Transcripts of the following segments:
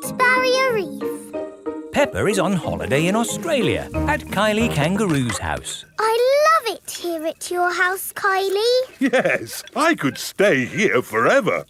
Great Barrier Reef. Peppa is on holiday in Australia at Kylie Kangaroo's house. I love it here at your house, Kylie. Yes, I could stay here forever.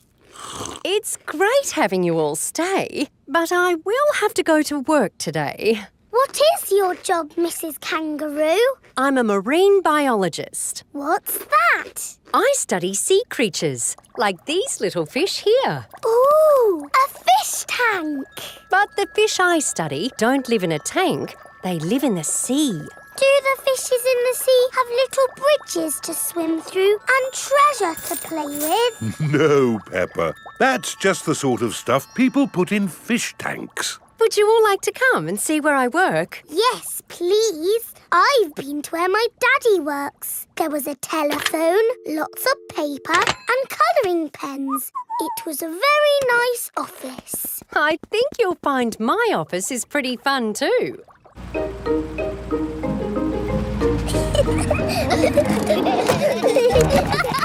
It's great having you all stay, but I will have to go to work today. What is your job, Mrs. Kangaroo? I'm a marine biologist. What's that? I study sea creatures, like these little fish here. Ooh, a fish tank. But the fish I study don't live in a tank, they live in the sea. Do the fishes in the sea have little bridges to swim through and treasure to play with? No, Peppa. That's just the sort of stuff people put in fish tanks. Would you all like to come and see where I work? Yes, please. I've been to where my daddy works. There was a telephone, lots of paper and colouring pens. It was a very nice office. I think you'll find my office is pretty fun too.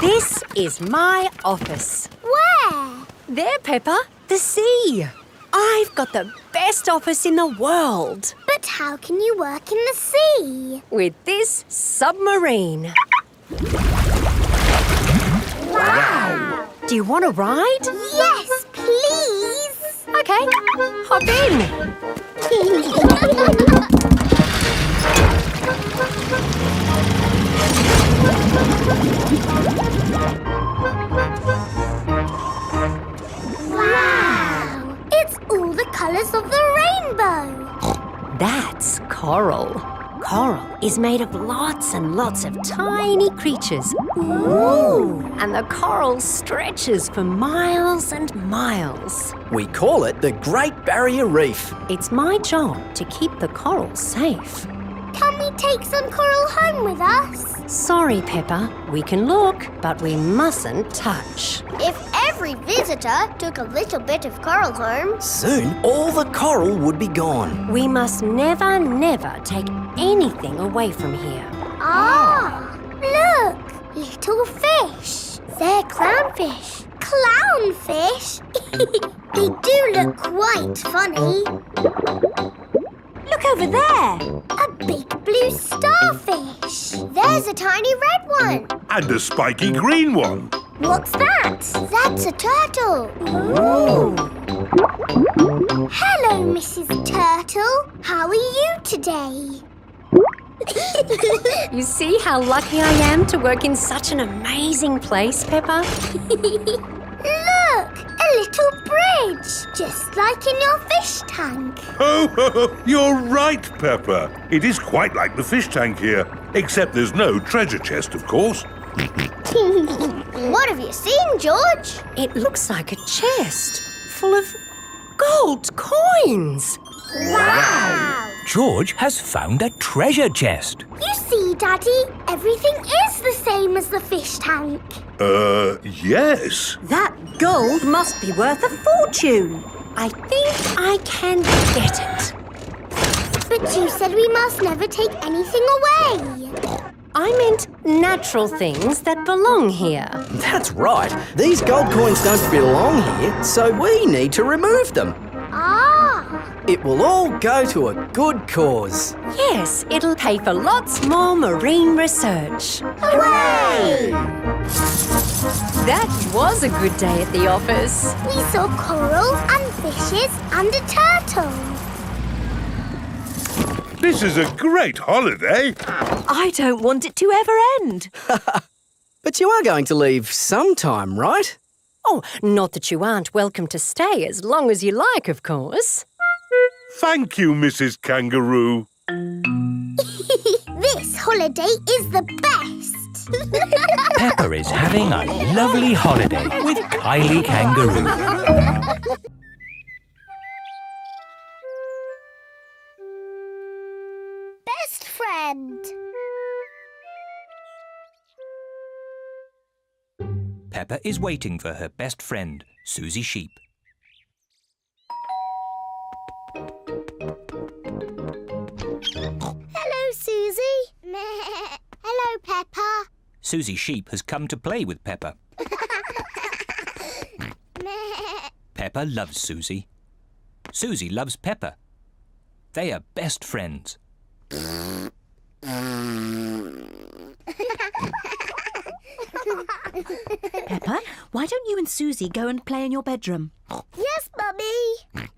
This is my office. Where? There, Peppa, the sea. I've got the best office in the world. But how can you work in the sea? With this submarine. Wow! Do you want to ride? Yes, please! Okay, hop in. Wow! It's all the colours of the rainbow. That's coral. Coral is made of lots and lots of tiny creatures. Ooh! And the coral stretches for miles and miles. We call it the Great Barrier Reef. It's my job to keep the coral safe. Can we take some coral home with us? Sorry, Peppa. We can look, but we mustn't touch. If every visitor took a little bit of coral home... Soon, all the coral would be gone. We must never, never take anything away from here. Ah! Look! Little fish. They're clownfish. Clownfish? They do look quite funny. Look over there. A big blue starfish. There's a tiny red one. And a spiky green one. What's that? That's a turtle. Ooh. Hello, Mrs. Turtle. How are you today? You see how lucky I am to work in such an amazing place, Peppa? Look, a little bridge, just like in your fish tank. Oh, you're right, Peppa. It is quite like the fish tank here, except there's no treasure chest, of course. What have you seen, George? It looks like a chest full of gold coins. Wow! George has found a treasure chest. You see, Daddy, everything is the same as the fish tank. Yes. That gold must be worth a fortune. I think I can get it. But you said we must never take anything away. I meant natural things that belong here. That's right. These gold coins don't belong here, so we need to remove them. Ah! It will all go to a good cause. Yes, it'll pay for lots more marine research. Hooray! That was a good day at the office. We saw coral and fishes and a turtle. This is a great holiday. I don't want it to ever end. But you are going to leave sometime, right? Oh, not that you aren't welcome to stay as long as you like, of course. Thank you, Mrs. Kangaroo. This holiday is the best. Peppa is having a lovely holiday with Kylie Kangaroo. Best friend. Peppa is waiting for her best friend, Susie Sheep. Hello, Susie. Hello, Peppa. Susie Sheep has come to play with Peppa. Peppa loves Susie. Susie loves Peppa. They are best friends. Peppa, why don't you and Susie go and play in your bedroom? Yes, Mummy.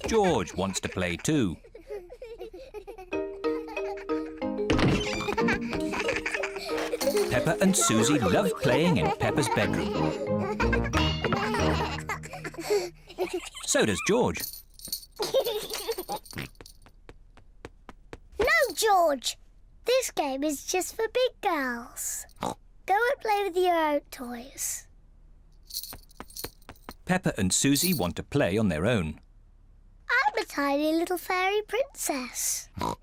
George wants to play too. Peppa and Susie love playing in Peppa's bedroom. So does George. No, George. This game is just for big girls. Go and play with your own toys. Peppa and Susie want to play on their own. I'm a tiny little fairy princess. I'm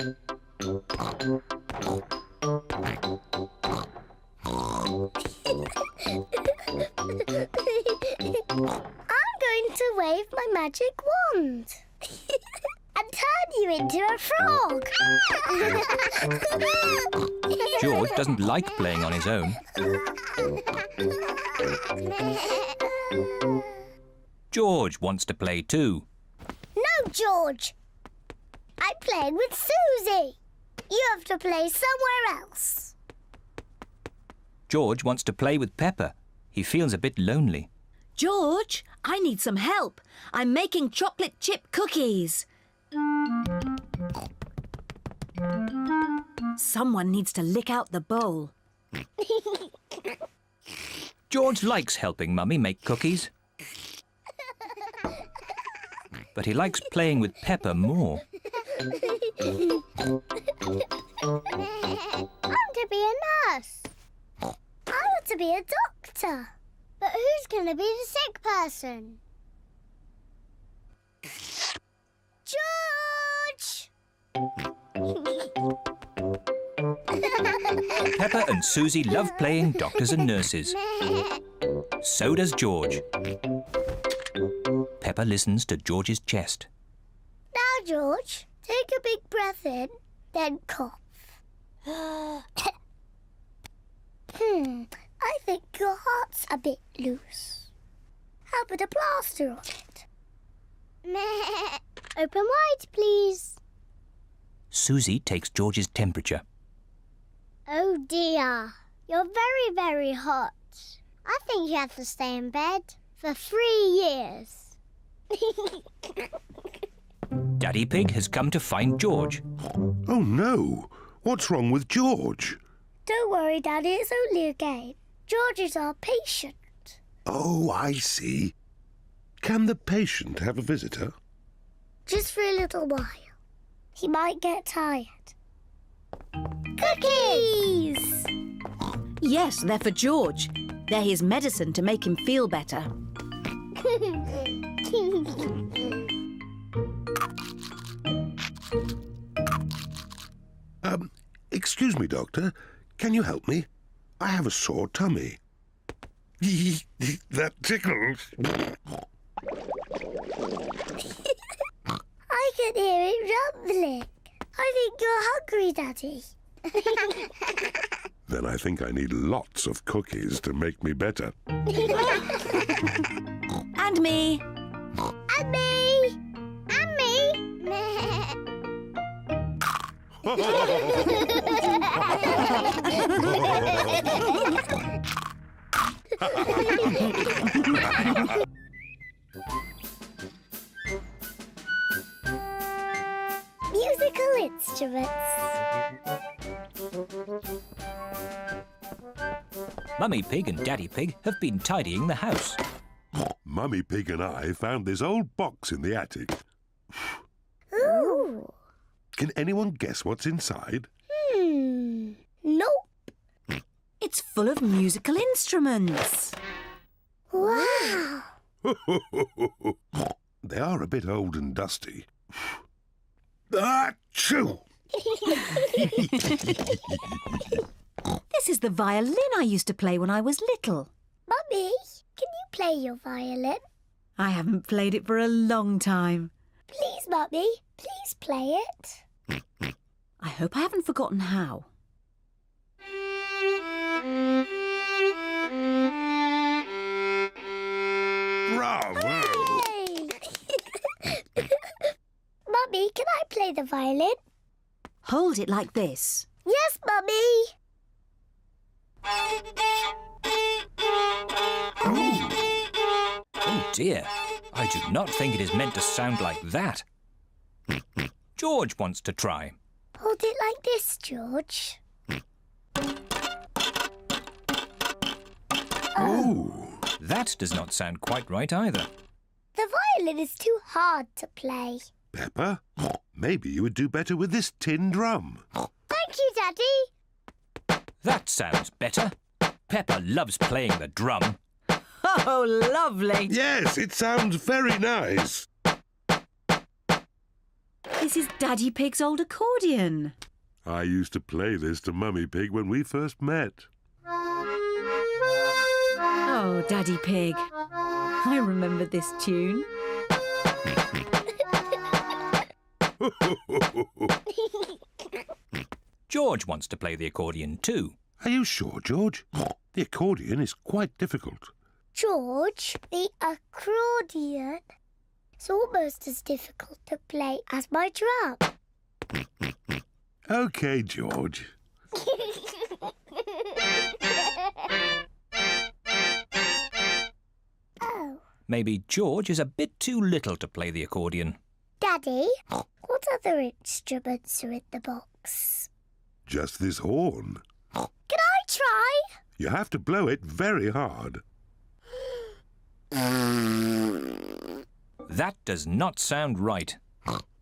going to wave my magic wand and turn you into a frog. George doesn't like playing on his own. George wants to play too. No, George. I'm playing with Susie. You have to play somewhere else. George wants to play with Peppa. He feels a bit lonely. George, I need some help. I'm making chocolate chip cookies. Someone needs to lick out the bowl. George likes helping Mummy make cookies. But he likes playing with Peppa more. I'm to be a nurse. I want to be a doctor. But who's going to be the sick person? George! Peppa and Susie love playing doctors and nurses. So does George. Peppa listens to George's chest. Now, George, take a big breath in, then cough. I think your heart's a bit loose. How about a plaster on it? Open wide, please. Susie takes George's temperature. Oh dear, you're very, very hot. I think you have to stay in bed for 3 years. Daddy Pig has come to find George. Oh no! What's wrong with George? Don't worry, Daddy, it's only a game. George is our patient. Oh, I see. Can the patient have a visitor? Just for a little while. He might get tired. Cookies! Yes, they're for George. They're his medicine to make him feel better. Excuse me, Doctor. Can you help me? I have a sore tummy. That tickles. I can hear it rumbling. I think you're hungry, Daddy. Then I think I need lots of cookies to make me better. And me. And me! And me! Musical instruments. Mummy Pig and Daddy Pig have been tidying the house. Mummy Pig and I found this old box in the attic. Ooh. Can anyone guess what's inside? Nope. It's full of musical instruments. Wow. They are a bit old and dusty. Achoo! This is the violin I used to play when I was little. Mummy, can you play your violin? I haven't played it for a long time. Please, Mummy, please play it. I hope I haven't forgotten how. Bravo! play the violin. Hold it like this. Yes, Mummy. Oh dear, I do not think it is meant to sound like that. George wants to try. Hold it like this, George. Oh. That does not sound quite right either. The violin is too hard to play. Peppa, maybe you would do better with this tin drum. Thank you, Daddy. That sounds better. Peppa loves playing the drum. Oh, lovely. Yes, it sounds very nice. This is Daddy Pig's old accordion. I used to play this to Mummy Pig when we first met. Oh, Daddy Pig. I remember this tune. George wants to play the accordion too. Are you sure, George? The accordion is quite difficult. George, the accordion is almost as difficult to play as my drum. OK, George. Oh. Maybe George is a bit too little to play the accordion. Daddy, what other instruments are in the box? Just this horn. Can I try? You have to blow it very hard. That does not sound right.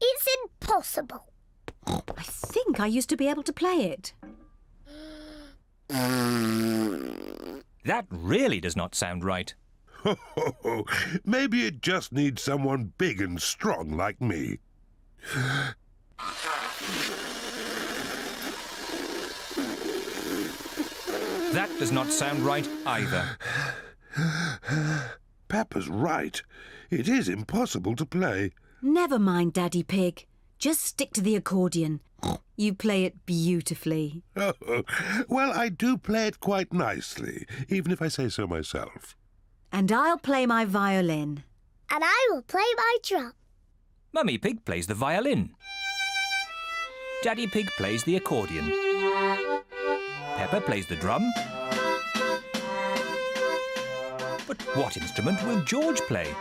It's impossible. I think I used to be able to play it. That really does not sound right. Maybe it just needs someone big and strong like me. That does not sound right either. Peppa's right. It is impossible to play. Never mind, Daddy Pig. Just stick to the accordion. You play it beautifully. Well, I do play it quite nicely, even if I say so myself. And I'll play my violin. And I will play my drum. Mummy Pig plays the violin. Daddy Pig plays the accordion. Peppa plays the drum. But what instrument will George play?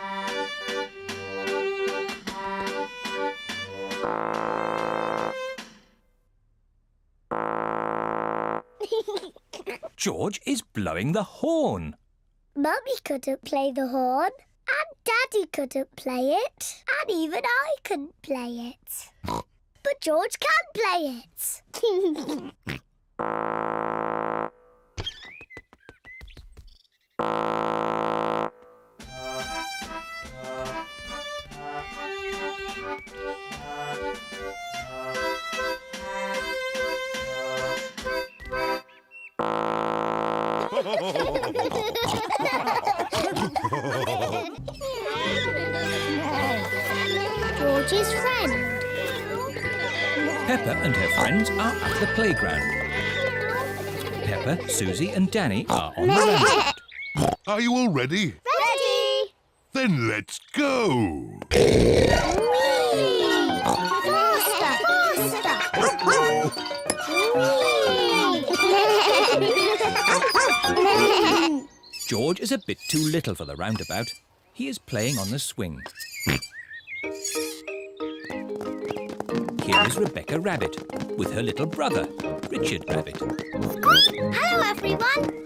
George is blowing the horn. Mummy couldn't play the horn, and Daddy couldn't play it, and even I couldn't play it. But George can play it. George's friend. Peppa and her friends are at the playground. Peppa, Susie and Danny are on the roundabout. Are you all ready? Ready! Then let's go! George is a bit too little for the roundabout. He is playing on the swing. Here is Rebecca Rabbit with her little brother, Richard Rabbit. Hello, everyone.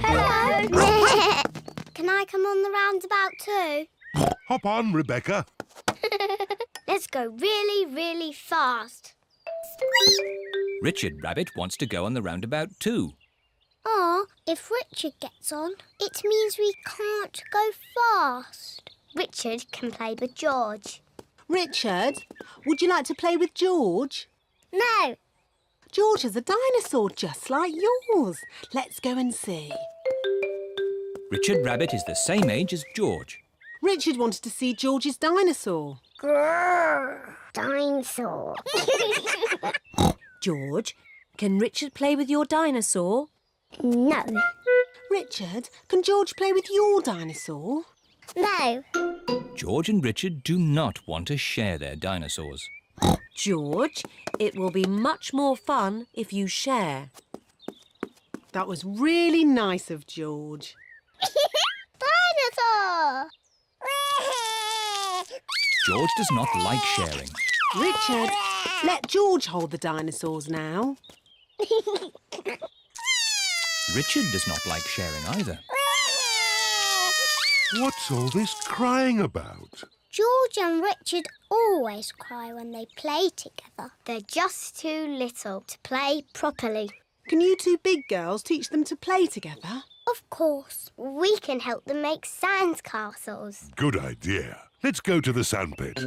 Hello. Can I come on the roundabout too? Hop on, Rebecca. Let's go really, really fast. Richard Rabbit wants to go on the roundabout too. Oh, if Richard gets on, it means we can't go fast. Richard can play with George. Richard, would you like to play with George? No. George is a dinosaur just like yours. Let's go and see. Richard Rabbit is the same age as George. Richard wanted to see George's dinosaur. Grrr, dinosaur. George, can Richard play with your dinosaur? No. Richard, can George play with your dinosaur? No. George and Richard do not want to share their dinosaurs. George, it will be much more fun if you share. That was really nice of George. Dinosaur! George does not like sharing. Richard, let George hold the dinosaurs now. Richard does not like sharing either. What's all this crying about? George and Richard always cry when they play together. They're just too little to play properly. Can you two big girls teach them to play together? Of course, we can help them make sand castles. Good idea. Let's go to the sandpit.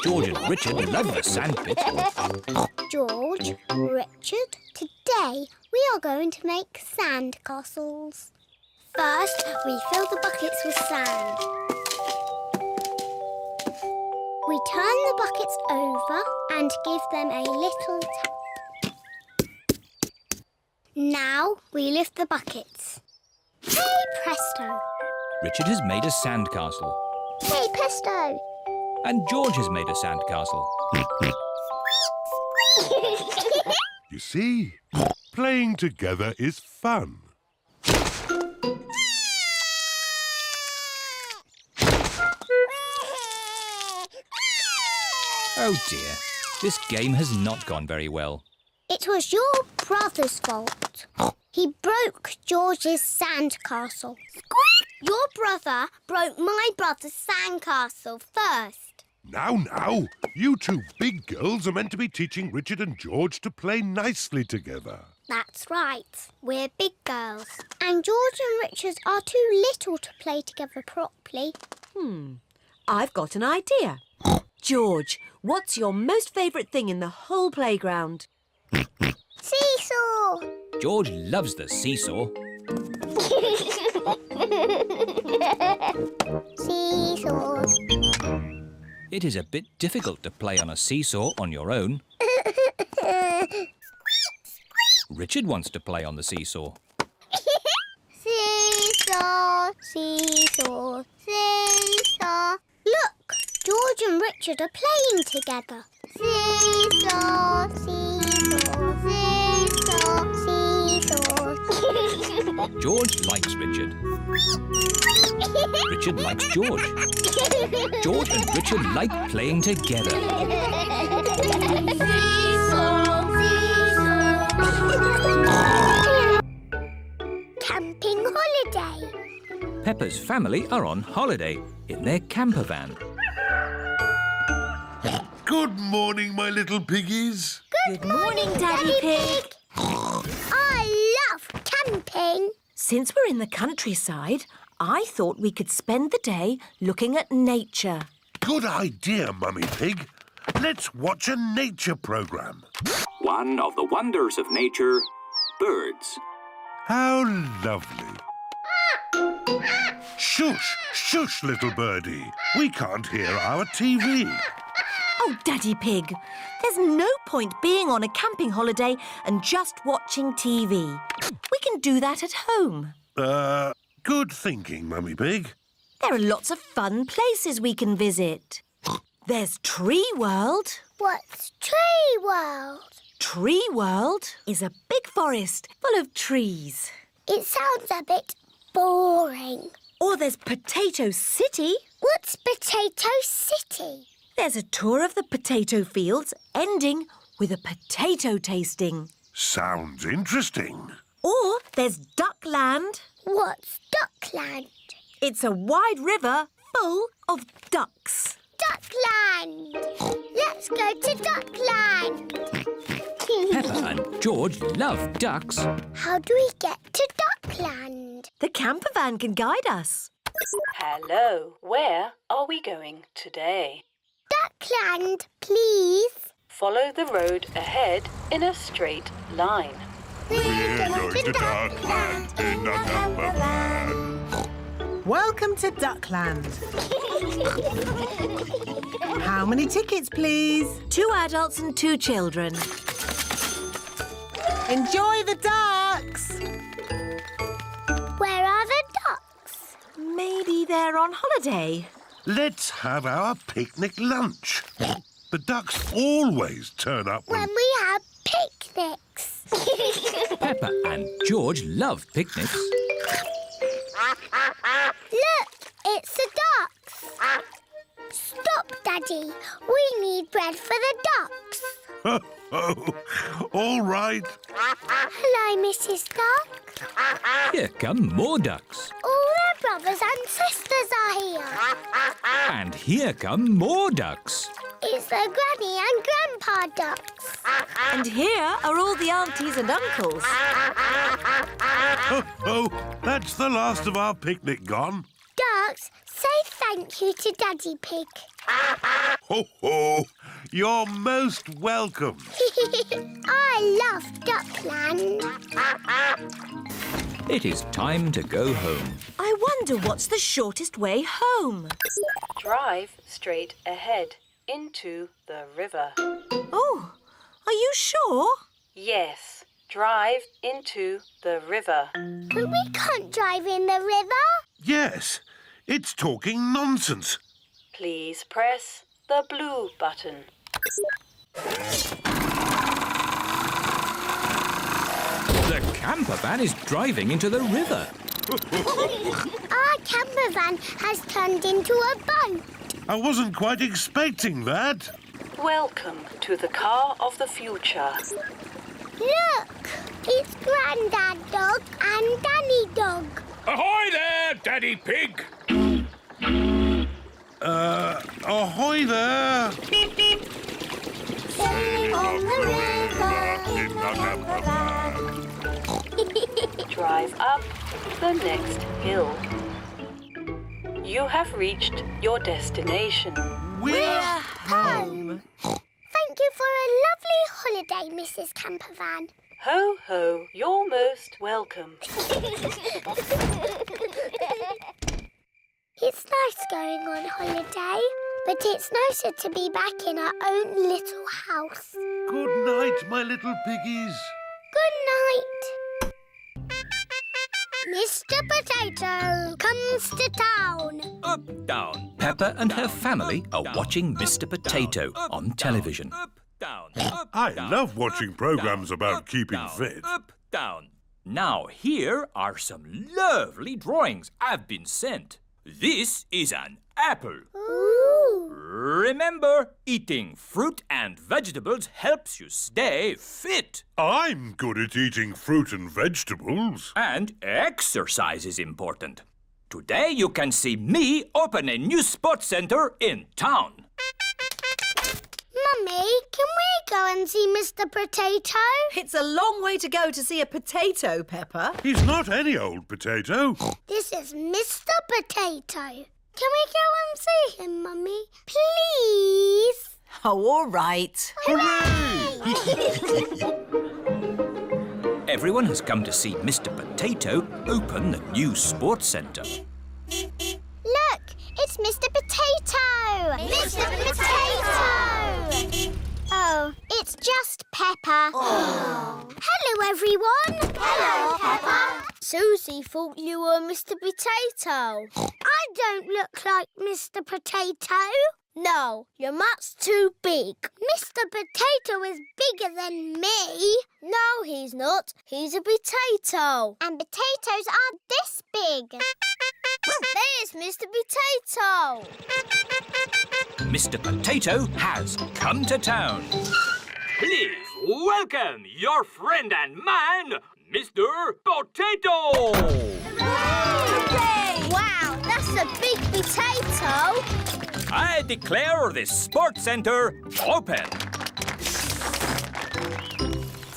George and Richard love the sandpit. George, Richard, today we are going to make sand castles. First, we fill the buckets with sand. We turn the buckets over and give them a little tap. Now we lift the buckets. Hey presto! Richard has made a sandcastle. Hey presto! And George has made a sandcastle. You see, playing together is fun. Oh dear, this game has not gone very well. It was your brother's fault. He broke George's sandcastle. Your brother broke my brother's sandcastle first. Now, you two big girls are meant to be teaching Richard and George to play nicely together. That's right. We're big girls. And George and Richard are too little to play together properly. I've got an idea. George, what's your most favourite thing in the whole playground? Seesaw! George loves the seesaw. Seesaws. It is a bit difficult to play on a seesaw on your own. Richard wants to play on the seesaw. Seesaw, seesaw, seesaw. Look, George and Richard are playing together. Seesaw, seesaw, seesaw, seesaw. George likes Richard. Richard likes George. George and Richard like playing together. Camping holiday. Peppa's family are on holiday in their camper van. Good morning, my little piggies. Good morning, Daddy Pig. I love camping. Since we're in the countryside, I thought we could spend the day looking at nature. Good idea, Mummy Pig. Let's watch a nature program. One of the wonders of nature, birds. How lovely. Shush, shush, little birdie. We can't hear our TV. Oh, Daddy Pig, there's no point being on a camping holiday and just watching TV. We can do that at home. Good thinking, Mummy Pig. There are lots of fun places we can visit. There's Tree World. What's Tree World? Tree World is a big forest full of trees. It sounds a bit boring. Or there's Potato City. What's Potato City? There's a tour of the potato fields ending with a potato tasting. Sounds interesting. Or there's Duckland. What's Duckland? It's a wide river full of ducks. Duckland! Let's go to Duckland! Peppa and George love ducks. How do we get to Duckland? The camper van can guide us. Hello, where are we going today? Duckland, please. Follow the road ahead in a straight line. We're going to Duckland in a camper van. Welcome to Duckland. How many tickets, please? 2 adults and 2 children. Enjoy the ducks. Where are they? on holiday? Let's have our picnic lunch. The ducks always turn up When we have picnics. Peppa and George love picnics. Look, it's the ducks. Stop, Daddy. We need bread for the ducks. All right. Hello, Mrs. Duck. Here come more ducks. All their brothers and sisters are here. And here come more ducks. It's the Granny and Grandpa ducks. And here are all the aunties and uncles. That's the last of our picnic gone. Ducks, say thank you to Daddy Pig. Ho, ho! You're most welcome. I love Duckland. It is time to go home. I wonder what's the shortest way home. Drive straight ahead into the river. Oh, are you sure? Yes, drive into the river. But we can't drive in the river. Yes, it's talking nonsense. Please press the blue button. The camper van is driving into the river. Our camper van has turned into a boat. I wasn't quite expecting that. Welcome to the car of the future. Look, it's Grandad Dog and Danny Dog. Ahoy there, Daddy Pig! Ahoy there! Sailing on the river in the camper van. Drive up the next hill. You have reached your destination. We're home. Thank you for a lovely holiday, Mrs. Campervan. Ho, ho, you're most welcome. It's nice going on holiday, but it's nicer to be back in our own little house. Good night, my little piggies. Good night. Mr. Potato comes to town. Up, down. Peppa and her family are watching Mr. Potato on television. Up, down. I love watching programs about keeping fit. Up, down. Now, here are some lovely drawings I've been sent. This is an apple. Ooh. Remember, eating fruit and vegetables helps you stay fit. I'm good at eating fruit and vegetables. And exercise is important. Today you can see me open a new sports center in town. Mummy, can we go and see Mr. Potato? It's a long way to go to see a potato, Peppa. He's not any old potato. This is Mr. Potato. Can we go and see him, Mummy? Please? Oh, all right. Everyone has come to see Mr. Potato open the new sports center. Look, it's Mr. Potato! Mr. Potato! Oh, it's just Peppa. Oh. Hello, everyone. Hello, Peppa. Susie thought you were Mr. Potato. I don't look like Mr. Potato. No, you're much too big. Mr. Potato is bigger than me. No, he's not. He's a potato. And potatoes are this big. There's Mr. Potato. Mr. Potato has come to town. Please welcome your friend and mine, Mr. Potato! Hooray! Wow, that's a big potato. I declare this sports center open.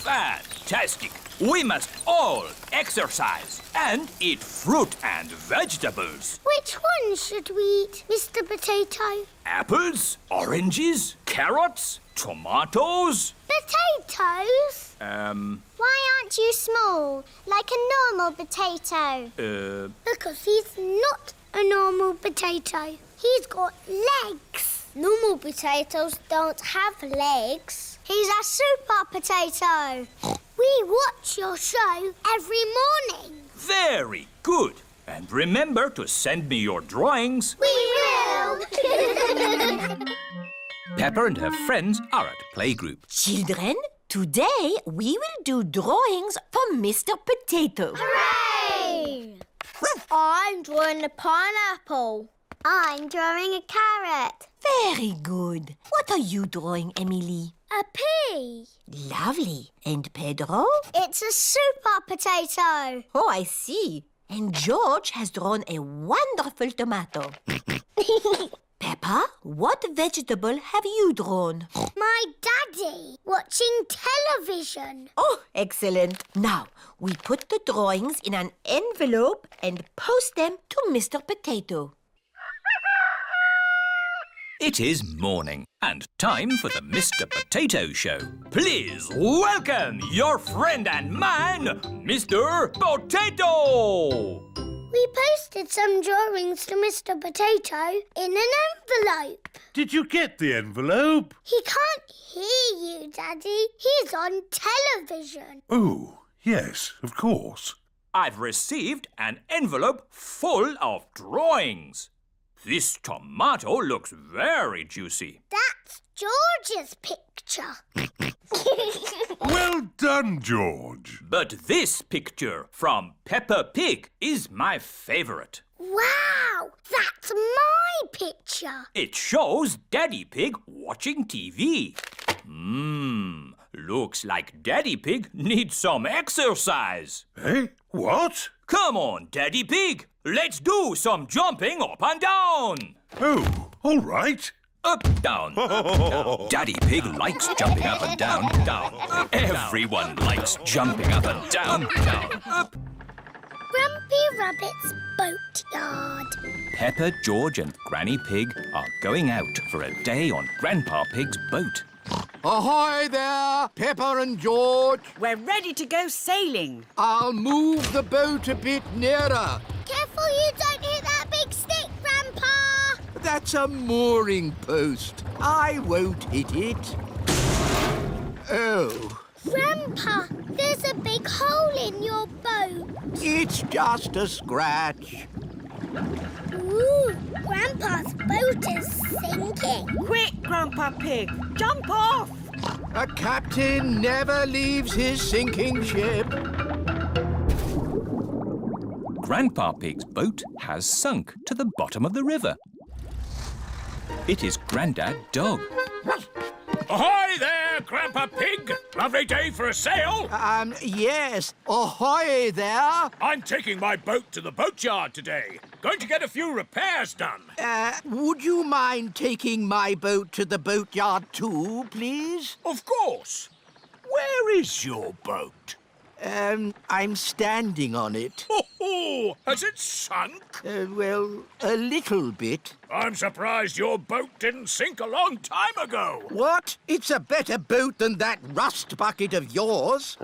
Fantastic! We must all exercise and eat fruit and vegetables. Which one should we eat, Mr. Potato? Apples, oranges, carrots, tomatoes. Potatoes? Why aren't you small, like a normal potato? Because he's not a normal potato. He's got legs. Normal potatoes don't have legs. He's a super potato. We watch your show every morning. Very good. And remember to send me your drawings. We will! Peppa and her friends are at playgroup. Children, today we will do drawings for Mr. Potato. Hooray! I'm drawing a pineapple. I'm drawing a carrot. Very good. What are you drawing, Emily? A pea. Lovely. And Pedro? It's a super potato. Oh, I see. And George has drawn a wonderful tomato. Peppa, what vegetable have you drawn? My daddy watching television. Oh, excellent. Now, we put the drawings in an envelope and post them to Mr. Potato. It is morning and time for the Mr. Potato Show. Please welcome your friend and mine, Mr. Potato! We posted some drawings to Mr. Potato in an envelope. Did you get the envelope? He can't hear you, Daddy. He's on television. Oh, yes, of course. I've received an envelope full of drawings. This tomato looks very juicy. That's George's picture. Well done, George. But this picture from Peppa Pig is my favourite. Wow, that's my picture. It shows Daddy Pig watching TV. Looks like Daddy Pig needs some exercise. Eh? What? Come on, Daddy Pig. Let's do some jumping up and down. Oh, all right. Up, down, down. Daddy Pig likes jumping up and down, down. Everyone likes jumping up and down, down, up. Grumpy Rabbit's boatyard. Peppa, George and Granny Pig are going out for a day on Grandpa Pig's boat. Ahoy there, Peppa and George. We're ready to go sailing. I'll move the boat a bit nearer. Careful you don't hit that big stick, Grandpa. That's a mooring post. I won't hit it. Oh, Grandpa, there's a big hole in your boat. it's just a scratch. Ooh, Grandpa's boat is sinking. Quick, Grandpa Pig, jump off. A captain never leaves his sinking ship. Grandpa Pig's boat has sunk to the bottom of the river. It is Grandad Dog. Ahoy there, Grandpa Pig! Lovely day for a sail. Yes. Ahoy there. I'm taking my boat to the boatyard today. Going to get a few repairs done. Would you mind taking my boat to the boatyard too, please? Of course. Where is your boat? I'm standing on it. Oh, has it sunk? Well, a little bit. I'm surprised your boat didn't sink a long time ago. What? It's a better boat than that rust bucket of yours.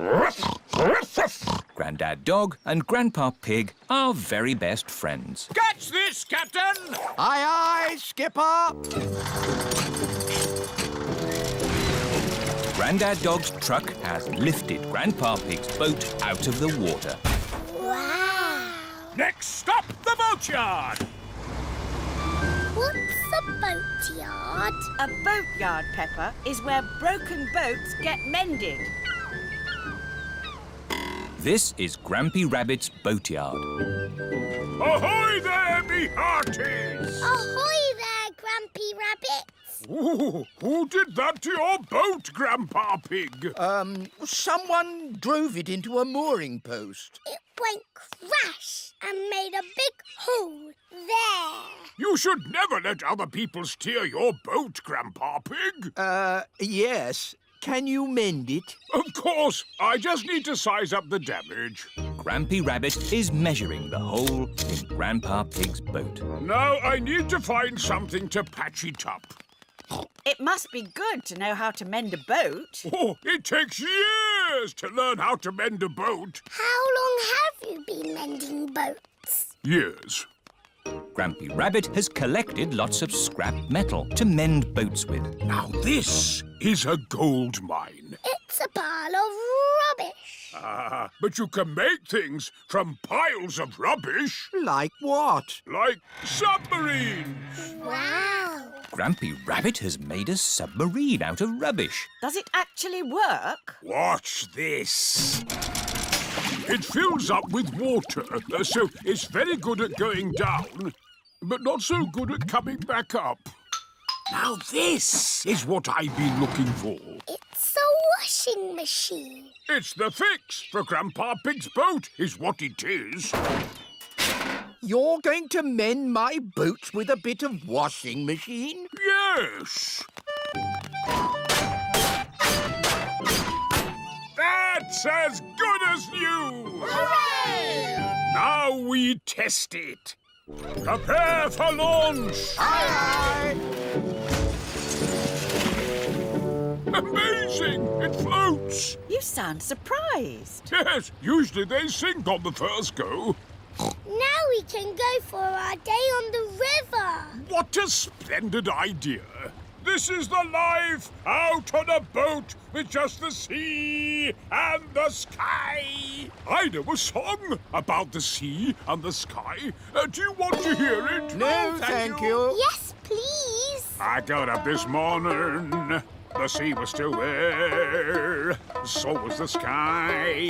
Grandad Dog and Grandpa Pig are very best friends. Catch this, Captain! Aye, aye, Skipper. Grandad Dog's truck has lifted Grandpa Pig's boat out of the water. Wow. Next stop, the boatyard. What's a boatyard? A boatyard, Peppa, is where broken boats get mended. This is Grampy Rabbit's boatyard. Ahoy there, me hearties! Ahoy there, Grampy Rabbit. Ooh, who did that to your boat, Grandpa Pig? Someone drove it into a mooring post. It went crash and made a big hole there. You should never let other people steer your boat, Grandpa Pig. Yes. Can you mend it? Of course. I just need to size up the damage. Grampy Rabbit is measuring the hole in Grandpa Pig's boat. Now I need to find something to patch it up. It must be good to know how to mend a boat. Oh, it takes years to learn how to mend a boat. How long have you been mending boats? Years. Grampy Rabbit has collected lots of scrap metal to mend boats with. Now this is a gold mine. It's a pile of rubbish. But you can make things from piles of rubbish. Like what? Like submarines. Wow. Grampy Rabbit has made a submarine out of rubbish. Does it actually work? Watch this. It fills up with water, so it's very good at going down, but not so good at coming back up. Now this is what I've been looking for. It's a washing machine. It's the fix for Grandpa Pig's boat, is what it is. You're going to mend my boots with a bit of washing machine? Yes. That's as good as new! Hooray! Now we test it. Prepare for launch! Aye, Amazing! It floats! You sound surprised. Yes, usually they sink on the first go. Now we can go for our day on the river. What a splendid idea! This is the life out on a boat with just the sea and the sky. I know a song about the sea and the sky. Do you want to hear it? No, thank you. Yes, please. I got up this morning. The sea was still there. So was the sky.